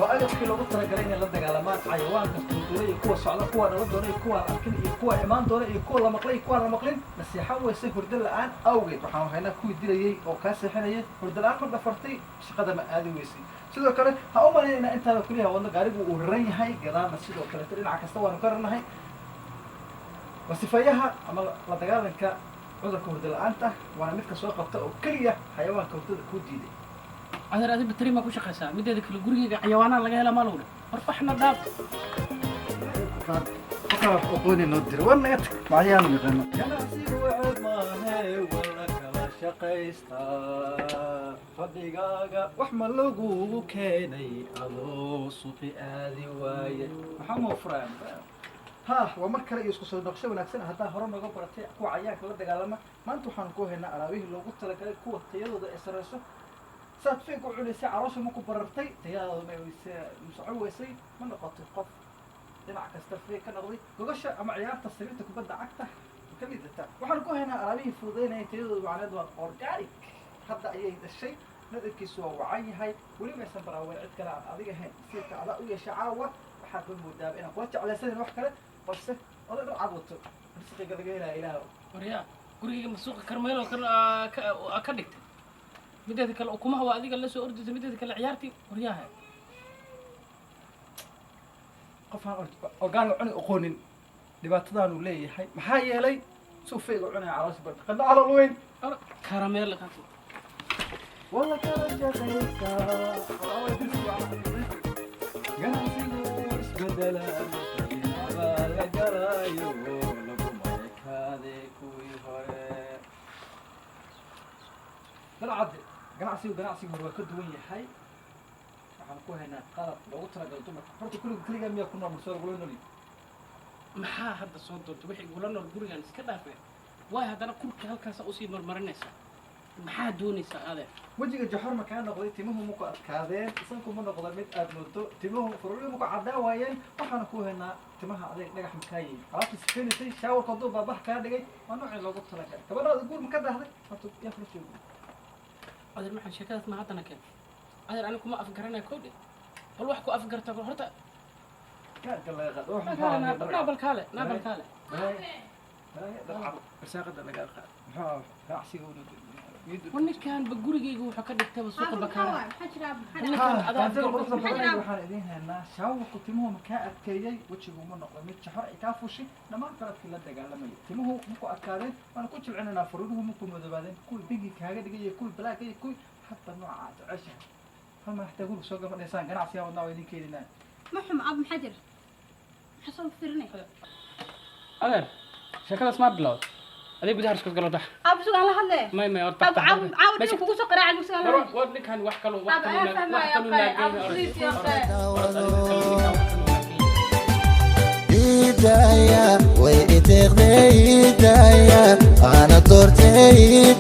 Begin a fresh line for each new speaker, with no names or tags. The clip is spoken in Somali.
وأجد في لغة ترجلين اللي دجالمان حيوان كستوري كوا صعدة كوا نردوني كوا أكل كوا إيمان دوني كوا لمقلي كوا لمقلين بس يحول سيفر دل الآن أوجد وحنا هنا كوي دليل أو كاس حنيه فرد الآن مرة فرتي شقدم هذه ويسي sidoo kale ha u maleynayna intaada kuliha wadno gaarigu uu raran yahay gadaana sidoo kale dhinaca kasta waanu ka rarnahay wasifayaha ama la dagaalanka cudurka hurdo la'aanta waana midka soo qabta oo kaliya xayawaanka hurdada ku diiday
adeer adiga batari ma ku shaqaysaa mideeda kale gurigeyga xayawaanaha laga hela maalowle warfaxna dhaaf
فقط أقولي نودر ولا معيان يغنى ganacsigu ceeb maahe wala kala shaqaystaa fadhigaaga wax ma lagugu keenay adoo suuqi aadi waaye maxaa moo furaan ha waa mar kale iyo isku soo noqosho wanaagsan haddaa hore nooga baratay kuwa cayaanka la dagaalama maanta waxaan ku haynaa alaabihii loogu talagalay kuwa tayadooda ay sareyso saad fiig u culisay caloosha ma ku barartay tayadooda ma musoco weysay ma noqotay qof dhinac kasta fiig ka noqday gogasha ama ciyaarta sariirta kubadda cagta ka midata waxaan ku haynaa alaabihii fududeynaya tayadooda macneed waa organic hadda ayay dhashay nadabkiisu waa wacan yahay weli maysan baraaween cid kale aan adiga ahayn siirka adaa u yeesha caawa waxaad ba moodaaba inaan kula jeclaysanin wax kale balse oday dhan cad wato risqiga laga helaya ilaah
waryaa gurigeyga masuuqa karmeelo ka dhigtay mideeda kale ukumaha waa adiga la soo ordaysa mideeda kale ciyaartii waryaaha
qofaan orgaan la cuni aqoonin dhibaatadaanu leeyahay maxaa yeelay suu feega cunaya caloosha barta qadna calool weyn
karameel qaati
walla kala shaqaystaa ganacsigu isbedela abaa la galayo laguma ekaade kuwii hore dalcadde ganacsigu hore waa ka duwan yahay waxaan ku haynaa qalab loogu talagalay dumarka horta kulliga keligaa miyaa ku nool masoo lagula nool
maxaa hadda soo doonta wixii igula nool gurigaan iska dhaafeen waay haddana kurka halkaasa usii marmarinaysaa maxaa doonaysaa adeer
wejiga jaxor ma kaa noqday timuhu maku adkaadeen isanku ma noqda mid aad moodo timuhu furuli maku caddaan waayeen waxaana ku haynaa timaha adeeg dhagax makaa yihin alaabta sifeynasay shaawarka hadduu baabax kaa dhigay waa noocii loogu talagalay gabadhaada guur ma ka daahday horta yaa kula joogo
adeer maxaan sheekadaas ma haddana keen adeer aniga kuma afgaranaya kowdhe bal wax ku afgarta bal horta naabalkaale
irsaaqada lagaa qaad muxuu ganacsiga
ninkan ba gurigeyga wuxuu ka dhigtay suuqa bakaara
waxaan idiin haynaa shaawarku timuhu makaa adkeeyey wejigu ma noqdo mid jaxor ay kaa fushi dhammaan qaladkii la dagaalamaya timuhu maku adkaadeen waana ku jilcinaynaa furuuruhu maku madoobaadeen kuwii bigi kaaga dhigay kuwii balaaga iyo kuwii hadda nooca aad jeceshahay hal ma xataa guriga soo gabadhaysaan ganacsigaa wadnaa waa idin keeninaa
محم أب محجر حصل فرني
adeer sheekadaas maa bilowd adiga gudaha iska galo dax
أب سو الله هلا
may horta
أب عاود كوكو سكر على المسكين
war ninkan wax kale
أب أفهم يا أخي أب بليز يا أخي
هدايا ويتغدي هدايا أنا دورتي